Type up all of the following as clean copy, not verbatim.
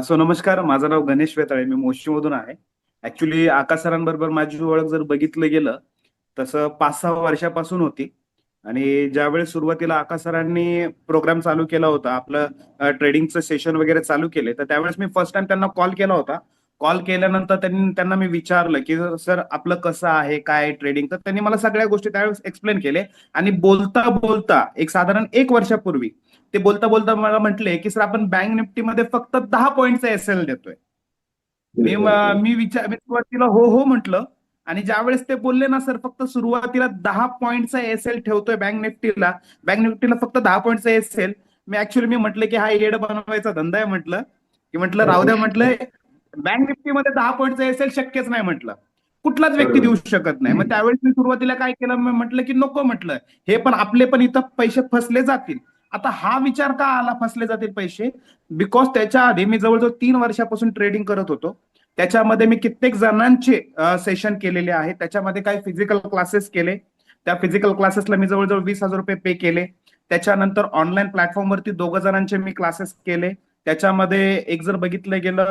So नमस्कार, माझं नाव गणेश वेताळे. मी मोर्शीमधून आहे. ऍक्च्युली आकाश सरांबरोबर माझी ओळख जर बघितलं गेलं तसं 5-6 वर्षापासून होती. आणि ज्यावेळेस सुरुवातीला आकाश सरांनी प्रोग्राम चालू केला होता, आपलं ट्रेडिंगचं सेशन वगैरे चालू केले, तर त्यावेळेस मी फर्स्ट टाइम त्यांना कॉल केला होता. कॉल केल्यानंतर त्यांना मी विचारलं की सर आपलं कसं आहे, काय ट्रेडिंग, तर त्यांनी मला सगळ्या गोष्टी त्यावेळेस एक्सप्लेन केले. आणि बोलता बोलता एक साधारण 1 वर्षापूर्वी ते बोलता बोलता मला म्हटले की सर आपण बँक निफ्टीमध्ये फक्त 10 पॉईंटचा एसएल देतोय. मी मी सुरुवातीला हो हो म्हटलं. आणि ज्यावेळेस ते बोलले ना सर फक्त सुरुवातीला 10 पॉईंटचा एसएल ठेवतोय बँक निफ्टीला फक्त 10 पॉईंटचा एसएल. मी म्हटलं की हा येड बनवायचा धंदा आहे म्हटलं. की म्हटलं राहू द्या म्हटलं. बँक निफ्टीमध्ये 10 पॉईंटचा एसएल शक्यच नाही म्हटलं. कुठलाच व्यक्ती देऊ बरोबर. शकत नाही. मग त्यावेळेस मी सुरुवातीला काय केलं, मी म्हटलं की नको म्हटलं. हे पण आपले पण इथं पैसे फसले जातील. आता हा विचार का आला फसले जातील पैसे? बिकॉज त्याच्या आधी मी जवळजवळ 3 वर्षापासून ट्रेडिंग करत होतो. त्याच्यामध्ये मी कित्येक जणांचे सेशन केलेले आहेत. त्याच्यामध्ये काही फिजिकल क्लासेस केले. त्या फिजिकल क्लासेसला मी जवळजवळ 20,000 रुपये पे केले. त्याच्यानंतर ऑनलाईन प्लॅटफॉर्मवरती 2 जणांचे मी क्लासेस केले. त्याच्यामध्ये एक जर बघितलं गेलं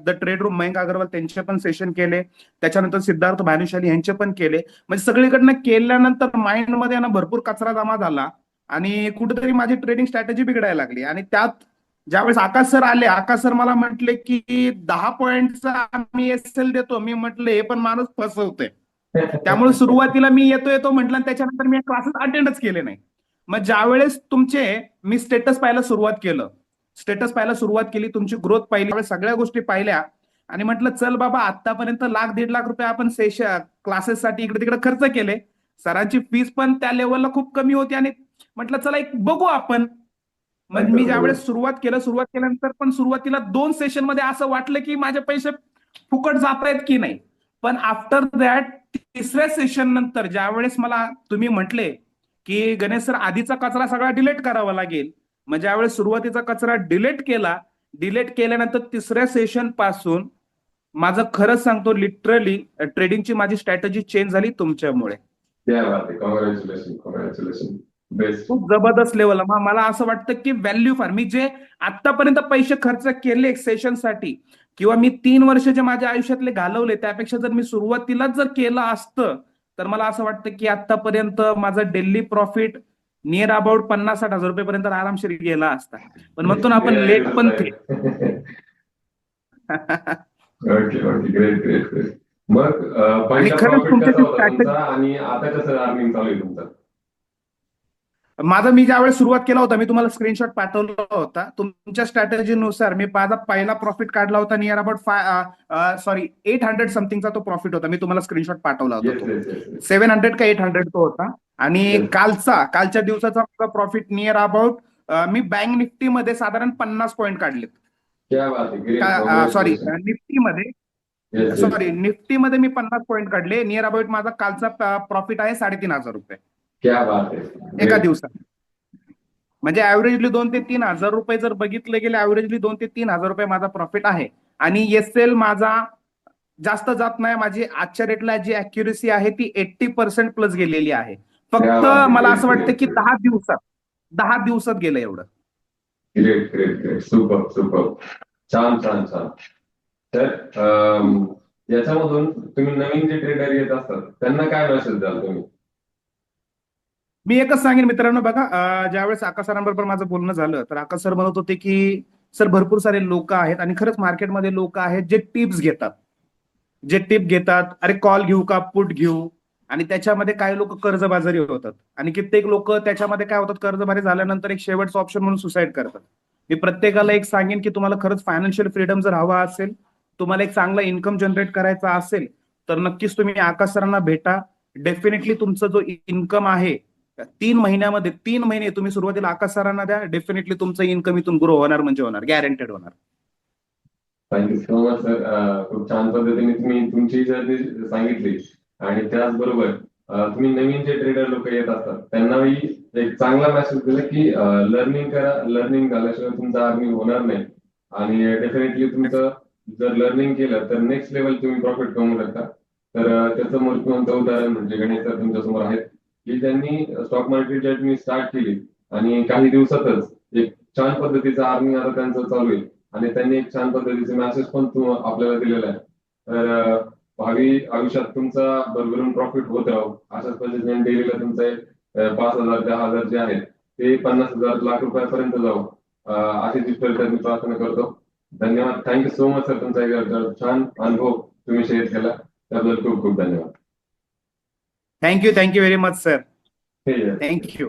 the trade room Mayank Agarwal त्यांचे पण सेशन केले. त्याच्यानंतर सिद्धार्थ भानुशाली यांचे पण केले. म्हणजे सगळीकडनं केल्यानंतर माइंडमध्ये ना भरपूर कचरा जमा झाला. आणि कुठेतरी माझी ट्रेडिंग स्ट्रॅटेजी बिघडायला लागली. आणि त्यात ज्यावेळेस आकाश सर आले, आकाश सर मला म्हटले की 10 पॉईंटचा आम्ही एसएल देतो. मी म्हटलं हे पण माणूस फसवतोय. त्यामुळे सुरुवातीला मी येतो येतो म्हटलं आणि त्याच्यानंतर मी क्लासेस अटेंडच केले नाही. मग ज्यावेळेस तुमचे मी स्टेटस पाहायला सुरुवात केली, तुमची ग्रोथ पाहिली, त्यावेळेस सगळ्या गोष्टी पाहिल्या. आणि म्हटलं चल बाबा, आतापर्यंत 1,00,000-1,50,000 आपण क्लासेससाठी इकडे तिकडे खर्च केले. सरांची फीस पण त्या लेवलला खूप कमी होती. आणि म्हटलं चला एक बघू आपण. मग मी बरोबर. ज्यावेळेस सुरुवात केल्यानंतर पण सुरुवातीला 2 सेशन मध्ये असं वाटलं की माझे पैसे फुकट जात आहेत की नाही. पण आफ्टर दॅट तिसऱ्या सेशन नंतर ज्यावेळेस मला तुम्ही म्हटले की गणेश सर आधीचा कचरा सगळा डिलीट करावा लागेल. मग ज्यावेळेस सुरुवातीचा कचरा डिलीट केल्यानंतर तिसऱ्या सेशन पासून माझं खरंच सांगतो लिटरली ट्रेडिंगची माझी स्ट्रॅटेजी चेंज झाली तुमच्यामुळे. क्या बात आहे. Congratulation, congratulation. बेस्ट. खूप जबरदस्त लेवल. मला असं वाटतं की व्हॅल्यू फॉर मी जे आतापर्यंत पैसे खर्च केले सेशनसाठी, किंवा मी 3 वर्ष जे माझ्या आयुष्यातले घालवले, त्यापेक्षा जर मी सुरुवातीलाच जर केलं असतं तर मला असं वाटतं की आतापर्यंत माझं डेली प्रॉफिट नियर अबाउट 50-60 हजार रुपयेपर्यंत आरामशीर गेला असता. पण म्हणतो ना आपण लेट पण थे. Okay okay, great great great. मग आणि पहिला खरंच प्रॉफिट तुमच्या कसा ती होता तुमचा स्ट्रॅटेजी, आणि आता कसं अर्निंग चालू आहे तुमचं? मी ज्यावेळेस सुरुवात केला होता, मी तुम्हाला स्क्रीनशॉट पाठवला होता. तुमच्या स्ट्रॅटेजीनुसार मी माझा पहिला प्रॉफिट काढला होता नियर अबाउट 800 समथिंगचा तो प्रॉफिट होता. मी तुम्हाला स्क्रीनशॉट पाठवला होता. येस तो येस येस येस. 700 का 800 तो होता. आणि येस. कालच्या दिवसाचा माझा profit near about, me bank निफ्टीमध्ये साधारण 50 पॉईंट काढलेत. क्या बात आहे, ग्रेट, का सॉरी कॉंग्रॅच्युलेशन. निफ्टीमध्ये येस येस. सॉरी निफ्टीमध्ये मी 50 पॉईंट काढले. नियर अबाउट माझा कालचा प्रॉफिट आहे 3,500 रुपये क्या बात आहे, एका ग्रेट. दिवसात. म्हणजे ऍव्हरेजली 2 ते 3 हजार रुपये जर बघितलं गेलं, ऍव्हरेजली 2 ते 3 हजार रुपये माझा प्रॉफिट आहे. आणि एसएल माझा जास्त जात नाही. माझी आजच्या रेटला जी अॅक्युरेसी आहे ती 80% प्लस गेलेली आहे. क्या फक्त बात आहे, मला असं ग्रेट वाटतं ग्रेट की ग्रेट. 10 दिवसात गेलं एवढं. Great great great, super super. छान छान छान. तर याच्यामधून तुम्ही नवीन जे ट्रेडर येत असतात त्यांना काय मेसेज द्याल तुम्ही? मी एकच सांगेन मित्रांनो, बघा, ज्यावेळेस आकाश सरांबरोबर माझं बोलणं झालं तर आकाश सर म्हणत होते की सर भरपूर सारे लोक आहेत आणि खरंच मार्केटमध्ये लोक आहेत जे टिप्स घेतात, अरे कॉल घेऊ का, पुट घेऊ. आणि त्याच्यामध्ये काही लोक कर्जबाजारी होतात. आणि कित्येक लोक त्याच्यामध्ये काय होतात, कर्जबाजारी झाल्यानंतर एक शेवटचा ऑप्शन म्हणून सुसाईड करतात. मी प्रत्येकाला एक सांगेन की तुम्हाला खरंच फायनान्शियल फ्रीडम जर हवा असेल, तुम्हाला एक चांगला इन्कम जनरेट करायचा असेल, तर नक्कीच तुम्ही आकाश सरांना भेटा. डेफिनेटली तुमचा जो इन्कम आहे 3 महिन्यामध्ये, 3 महिने तुम्ही सुरुवातीला आकाश सरांना द्या, डेफिनेटली तुमचं इन्कम इथून ग्रो होणार म्हणजे होणार, गॅरंटेड होणार. Thank you so much sir. खूप छान पद्धतीने तुम्ही तुमची जर्नी सांगितली. आणि त्याचबरोबर तुम्ही नवीन जे ट्रेडर लोक येत असतात त्यांनाही एक चांगला मेसेज दिला की लर्निंग करा. लर्निंग झाल्याशिवाय तुमचं अर्निंग होणार नाही. आणि डेफिनेटली तुमचं जर लर्निंग केलं तर नेक्स्ट लेवल तुम्ही प्रॉफिट कमवू शकता. तर त्याचं मूर्तिमंत उदाहरण म्हणजे गणेश सर तुमच्यासमोर आहेत की त्यांनी स्टॉक मार्केट जर्नी स्टार्ट केली आणि काही दिवसातच एक छान पद्धतीचं अर्निंग आता त्यांचं चालू आहे. आणि त्यांनी एक छान पद्धतीचे मेसेज पण आपल्याला दिलेला आहे. तर भावी आयुष्यात तुमचा भरभरून प्रॉफिट होत राहो, अशाच पद्धतीने डेलीला तुमचे 5,000 10,000 जे आहेत ते 50,000 लाख रुपयापर्यंत जाऊ, अशी ईश्वरचरणी मी प्रार्थना करतो. धन्यवाद. Thank you so much sir. तुमचा एक छान अनुभव तुम्ही शेअर केला त्याबद्दल खूप खूप धन्यवाद. Thank you very much sir. हे थँक्यू.